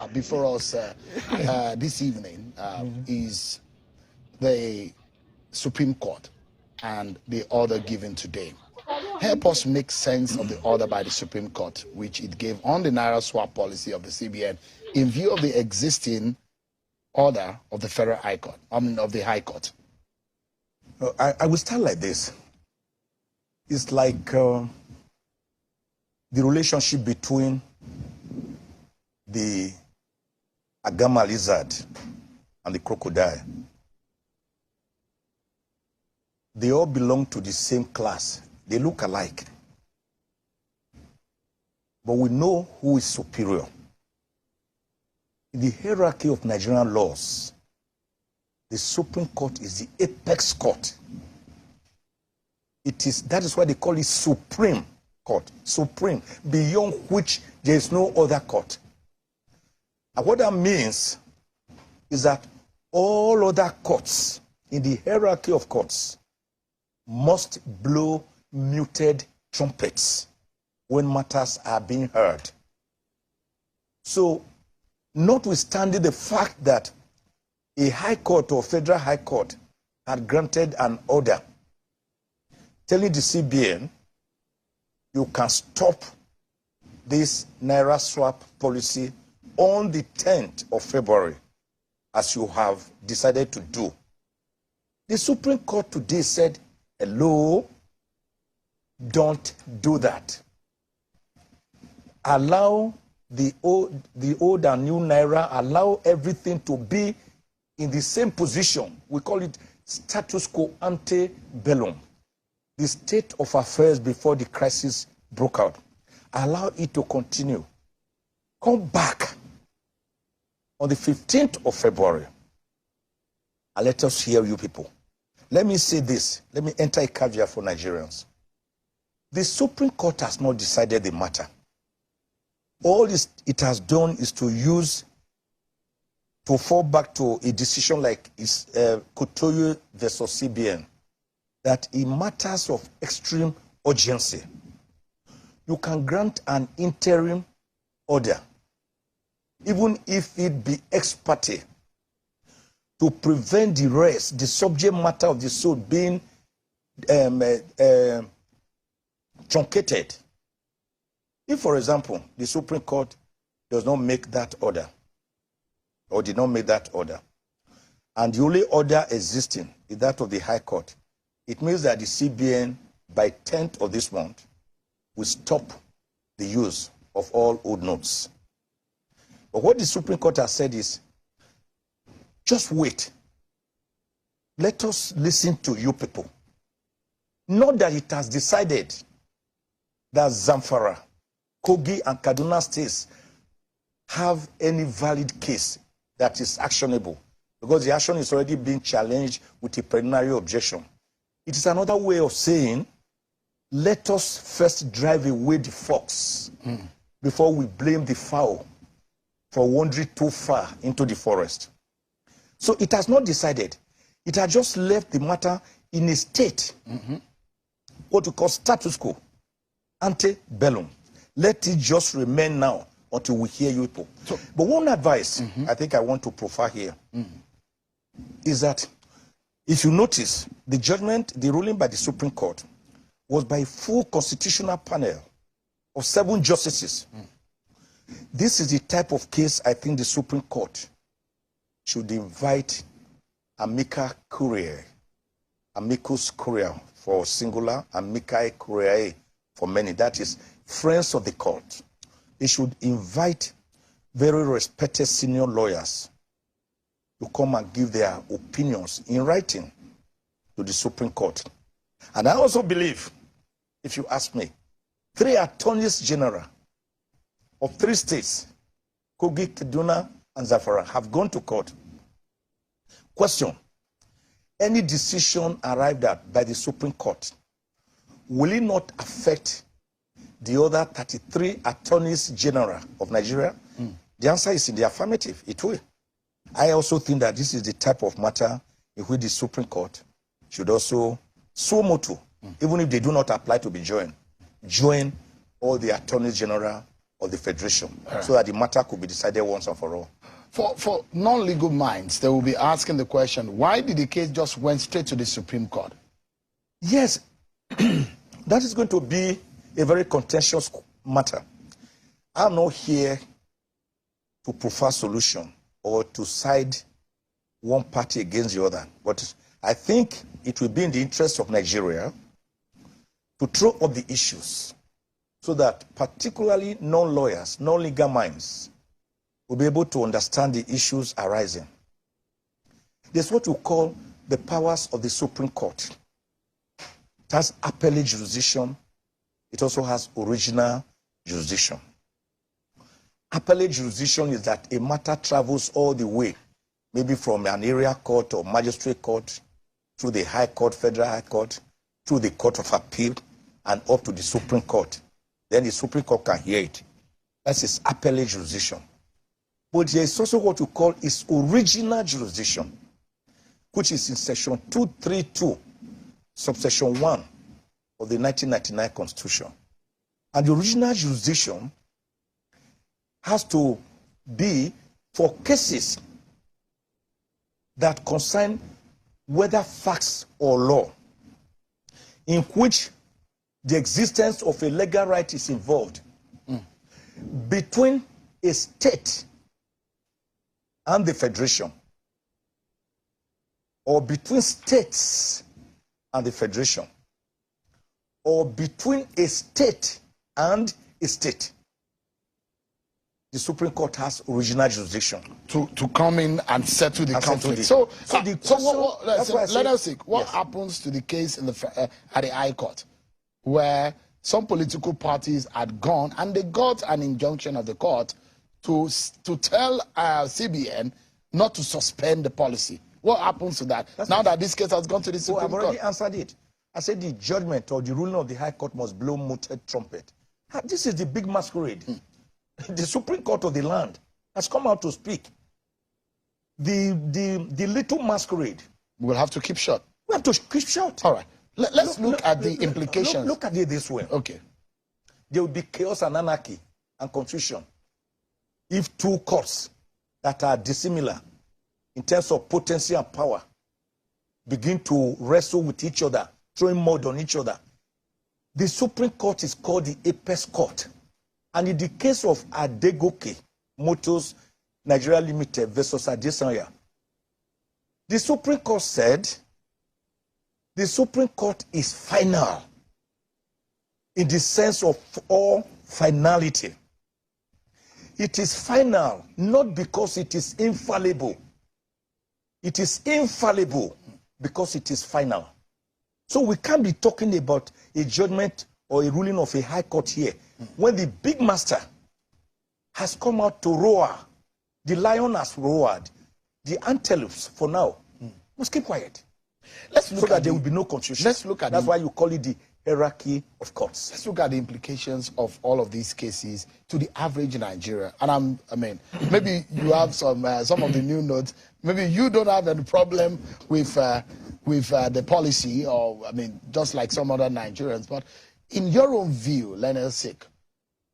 Before us this evening is the Supreme Court and the order given today. Help us make sense of the order by the Supreme Court, which it gave on the Naira swap policy of the CBN in view of the existing order of the Federal High Court, of the High Court. I will start like this. It's like the relationship between the Agama lizard and the crocodile. They all belong to the same class. They look alike. But we know who is superior. In the hierarchy of Nigerian laws, the Supreme Court is the apex court. That is why they call it Supreme Court. Supreme, beyond which there is no other court. And what that means is that all other courts in the hierarchy of courts must blow muted trumpets when matters are being heard. So, notwithstanding the fact that a high court or federal high court had granted an order telling the CBN you can stop this Naira swap policy on the 10th of February, as you have decided to do. The Supreme Court today said, hello, don't do that. Allow the old and new Naira, allow everything to be in the same position. We call it status quo ante bellum. The state of affairs before the crisis broke out. Allow it to continue. Come back on the 15th of February and let us hear you people. Let me say this. Let me enter a caveat for Nigerians. The Supreme Court has not decided the matter. All it has done is to fall back to a decision like Kutoyo versus CBN, that in matters of extreme urgency, you can grant an interim order, even if it be ex parte, to prevent the subject matter of the suit being truncated. If, for example, the Supreme Court does not make that order, or did not make that order, and the only order existing is that of the High Court, it means that the CBN, by 10th of this month, will stop the use of all old notes. But what the Supreme Court has said is, just wait. Let us listen to you people. Not that it has decided that Zamfara, Kogi, and Kaduna states have any valid case that is actionable, because the action is already being challenged with a preliminary objection. It is another way of saying, let us first drive away the fox before we blame the fowl for wandering too far into the forest. So it has not decided. It has just left the matter in a state, what we call status quo, ante bellum. Let it just remain now until we hear you people. So, but one advice I think I want to profile here is that if you notice, the ruling by the Supreme Court was by a full constitutional panel of 7 justices. This is the type of case I think the Supreme Court should invite amicus curiae for singular, amicus curiae for many. That is, friends of the court. They should invite very respected senior lawyers to come and give their opinions in writing to the Supreme Court. And I also believe, if you ask me, 3 attorneys general of 3 states, Kogi, Kaduna, and Zamfara, have gone to court. Question: any decision arrived at by the Supreme Court, will it not affect the other 33 attorneys general of Nigeria? The answer is in the affirmative. It will. I also think that this is the type of matter in which the Supreme Court should also, suo motu, even if they do not apply to be joined, join all the attorneys general of the federation, so that the matter could be decided once and for all. For non-legal minds, they will be asking the question, why did the case just went straight to the Supreme Court? Yes, that is going to be a very contentious matter. I'm not here to prefer solution or to side one party against the other, but I think it will be in the interest of Nigeria to throw up the issues so that particularly non-lawyers, non-legal minds will be able to understand the issues arising. There's what we call the powers of the Supreme Court. It has appellate jurisdiction. It also has original jurisdiction. Appellate jurisdiction is that a matter travels all the way, maybe from an area court or magistrate court, through the High Court, Federal High Court, through the Court of Appeal, and up to the Supreme Court. Then the Supreme Court can hear it. That's its appellate jurisdiction. But there is also what we call its original jurisdiction, which is in section 232, subsection 1 of the 1999 Constitution. And the original jurisdiction has to be for cases that concern whether facts or law, in which the existence of a legal right is involved between a state and the federation, or between states and the federation, or between a state and a state. The Supreme Court has original jurisdiction To come in and settle the conflict. Let us see what happens to the case in at the High Court, where some political parties had gone and they got an injunction of the court to tell CBN not to suspend the policy. What happens to that now that this case has gone to the Supreme Court? I've already answered it. I said the judgment or the ruling of the High Court must blow muted trumpet. This is the big masquerade. The Supreme Court of the land has come out to speak. The little masquerade. We'll have to keep short. We have to keep short. All right. Let's look at the implications. Look at it this way. Okay. There will be chaos and anarchy and confusion if two courts that are dissimilar in terms of potency and power begin to wrestle with each other, throwing mud on each other. The Supreme Court is called the apex court. And in the case of Adegoke Motors Nigeria Limited versus Adesanya, the Supreme Court said the Supreme Court is final in the sense of all finality. It is final not because it is infallible. It is infallible because it is final. So we can't be talking about a judgment or a ruling of a high court here when the big master has come out to roar. The lion has roared. The antelopes, for now, must keep quiet. Let's look so that there will be no confusion. Let's look at That's why you call it the hierarchy of courts. Let's look at the implications of all of these cases to the average Nigerian. And I mean, maybe you have some of the new notes. Maybe you don't have any problem with the policy, or I mean, just like some other Nigerians. But in your own view, Leonard Sik,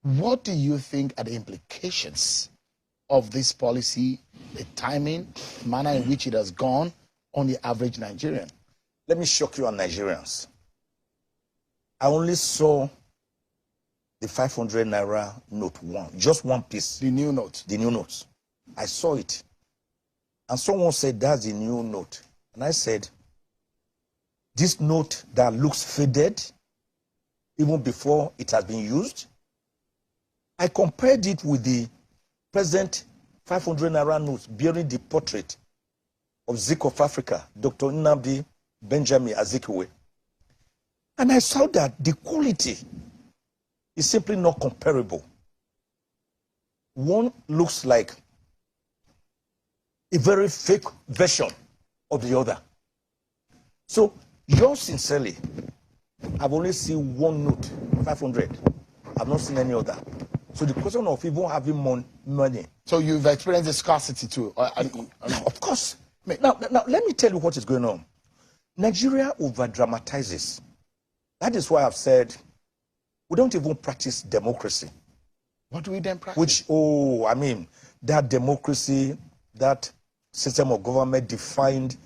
what do you think are the implications of this policy, the timing, manner in which it has gone on the average Nigerian? Let me shock you on Nigerians. I only saw the 500 naira note just one piece. The new note. The new note. I saw it. And someone said, that's the new note. And I said, this note that looks faded, even before it has been used, I compared it with the present 500 naira notes bearing the portrait of Zik of Africa, Dr. Nnamdi Benjamin Azikiwe. And I saw that the quality is simply not comparable. One looks like a very fake version of the other. So, yours sincerely, I've only seen one note, 500. I've not seen any other. So the question of even having money. So you've experienced the scarcity too? Of course. Now, let me tell you what is going on. Nigeria over-dramatizes. That is why I've said we don't even practice democracy. What do we then practice? Which, I mean, that democracy, that system of government defined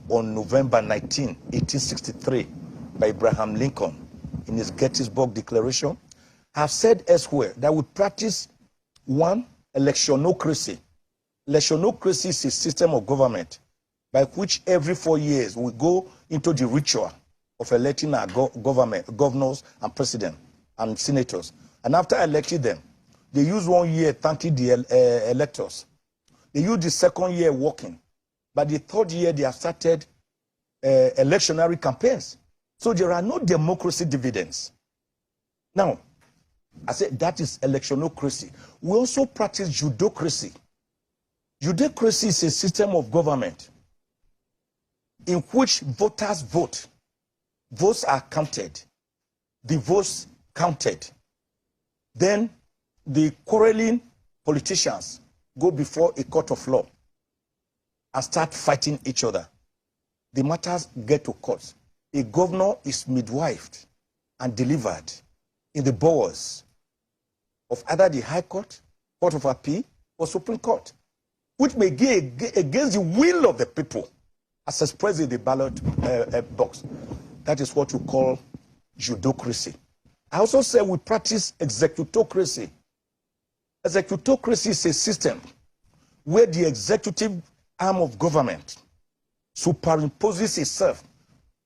on November 19, 1863 by Abraham Lincoln in his Gettysburg Declaration, have said elsewhere that we practice one, electionocracy. Electionocracy is a system of government by which every 4 years we go into the ritual of electing our governors and president and senators. And after electing them, they use 1 year thanking the electors. They use the second year working. By the third year, they have started electionary campaigns. So there are no democracy dividends. Now, I said that is electionocracy. We also practice judocracy. Judocracy is a system of government in which voters vote. Votes are counted. The votes counted. Then the quarreling politicians go before a court of law and start fighting each other. The matters get to court. A governor is midwifed and delivered in the bowels of either the High Court, Court of Appeal, or Supreme Court, which may go against the will of the people as expressed in the ballot box. That is what we call judocracy. I also say we practice executocracy. Executocracy is a system where the executive arm of government superimposes itself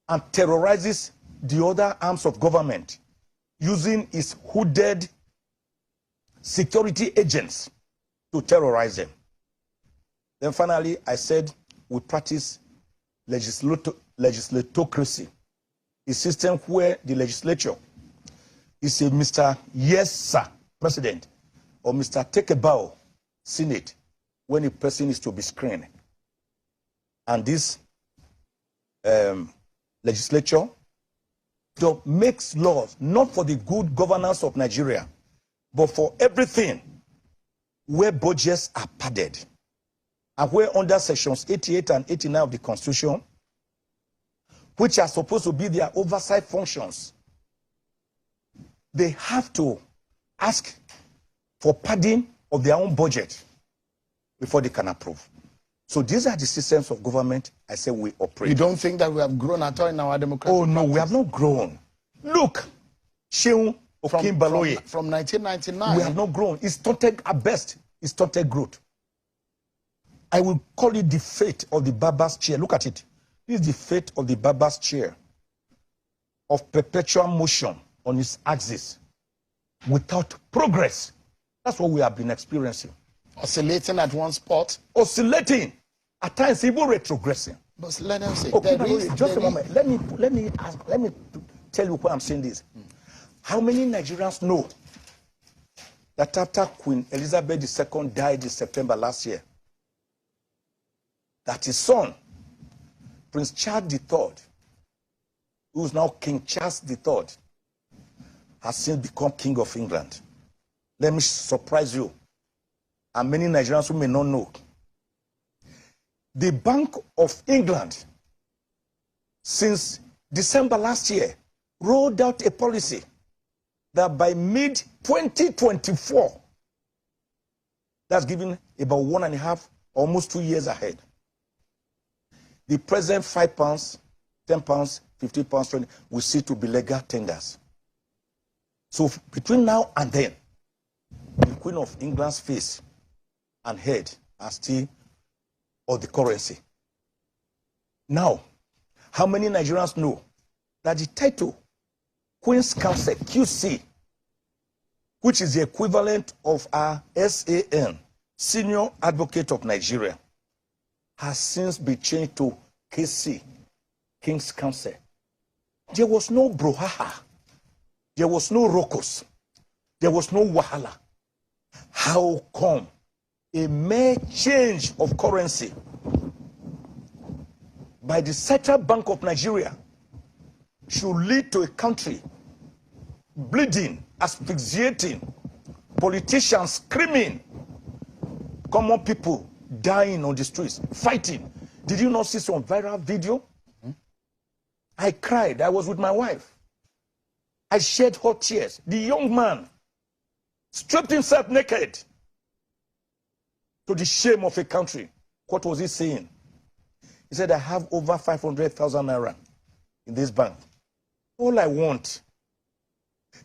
and terrorizes the other arms of government using its hooded security agents to terrorize them. Then finally, I said we practice legislatocracy, a system where the legislature is a Mr. Yes, Sir, President, or Mr. Take a Bow, Senate, when a person is to be screened. And this legislature makes laws not for the good governance of Nigeria, but for everything where budgets are padded and where under sections 88 and 89 of the Constitution, which are supposed to be their oversight functions, they have to ask for padding of their own budget before they can approve. So these are the systems of government I say we operate. You don't think that we have grown at all in our democracy? Oh, no, we have not grown. Look, Sheung Okinbaloye. From 1999. We have not grown. It's stunted at best. It's stunted growth. I will call it the fate of the barber's chair. Look at it. This is the fate of the barber's chair of perpetual motion on its axis without progress. That's what we have been experiencing. Oscillating at one spot. Oscillating. At times even retrogressing. But let them say, just a moment. Let me tell you why I'm saying this. How many Nigerians know that after Queen Elizabeth II died in September last year, that his son, Prince Charles III, who is now King Charles III, has since become King of England? Let me surprise you, and many Nigerians who may not know. The Bank of England, since December last year, rolled out a policy that by mid-2024, that's giving about 1.5, almost 2 years ahead, the present £5, £10, £50, 20 will see to be legal tenders. So between now and then, the Queen of England's face and head are still of the currency. Now, how many Nigerians know that the title Queen's Counsel, QC, which is the equivalent of our SAN, Senior Advocate of Nigeria, has since been changed to KC, King's Counsel? There was no brouhaha. There was no rokos. There was no wahala. How come a mere change of currency by the Central Bank of Nigeria should lead to a country bleeding, asphyxiating, politicians screaming, common people dying on the streets, fighting? Did you not see some viral video? I cried. I was with my wife. I shed hot tears. The young man stripped himself naked to the shame of a country. What was he saying? He said, I have over 500,000 naira in this bank. All I want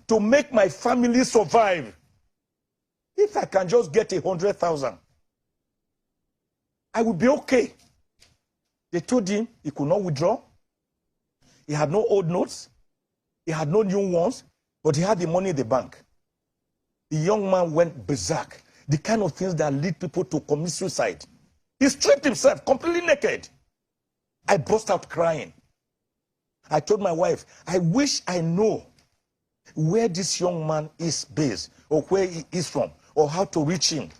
to make my family survive, if I can just get 100,000, I will be okay. They told him he could not withdraw. He had no old notes. He had no new ones, but he had the money in the bank. The young man went berserk. The kind of things that lead people to commit suicide. He stripped himself completely naked. I burst out crying. I told my wife, I wish I know where this young man is based, or where he is from, or how to reach him.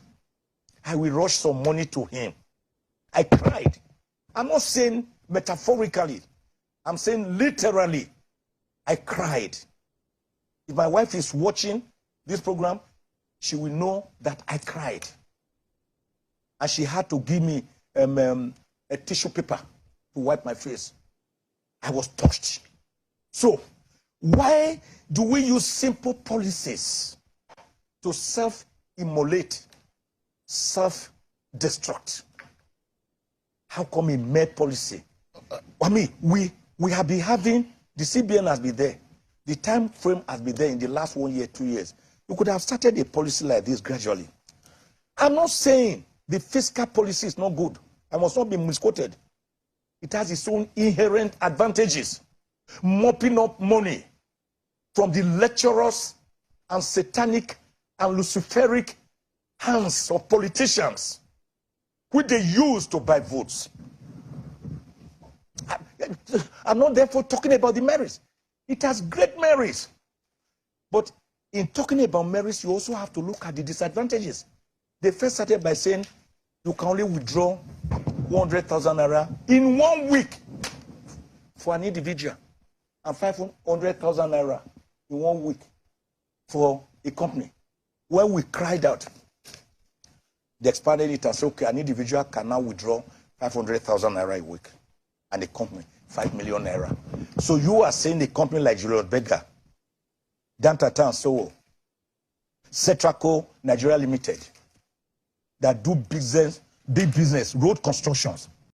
I will rush some money to him. I cried. I'm not saying metaphorically. I'm saying literally. I cried. If my wife is watching this program, she will know that I cried. And she had to give me a tissue paper to wipe my face. I was touched. So, why do we use simple policies to self-immolate, self-destruct? How come a mere policy? I mean, we have been having, the CBN has been there. The time frame has been there in the last 1 year, 2 years. You could have started a policy like this gradually. I'm not saying the fiscal policy is not good. I must not be misquoted. It has its own inherent advantages. Mopping up money from the lecherous and satanic and luciferic hands of politicians, which they use to buy votes. I'm not therefore talking about the merits. It has great merits. But in talking about merits, you also have to look at the disadvantages. They first started by saying you can only withdraw 100,000 naira in 1 week for an individual, and 500,000 naira in 1 week for a company. When we cried out, they expanded it and said, okay, an individual can now withdraw 500,000 naira a week, and a company 5 million naira. So you are saying a company like Julius Berger, Dantata and so, Cetraco Nigeria Limited, that do business, big business, road constructions,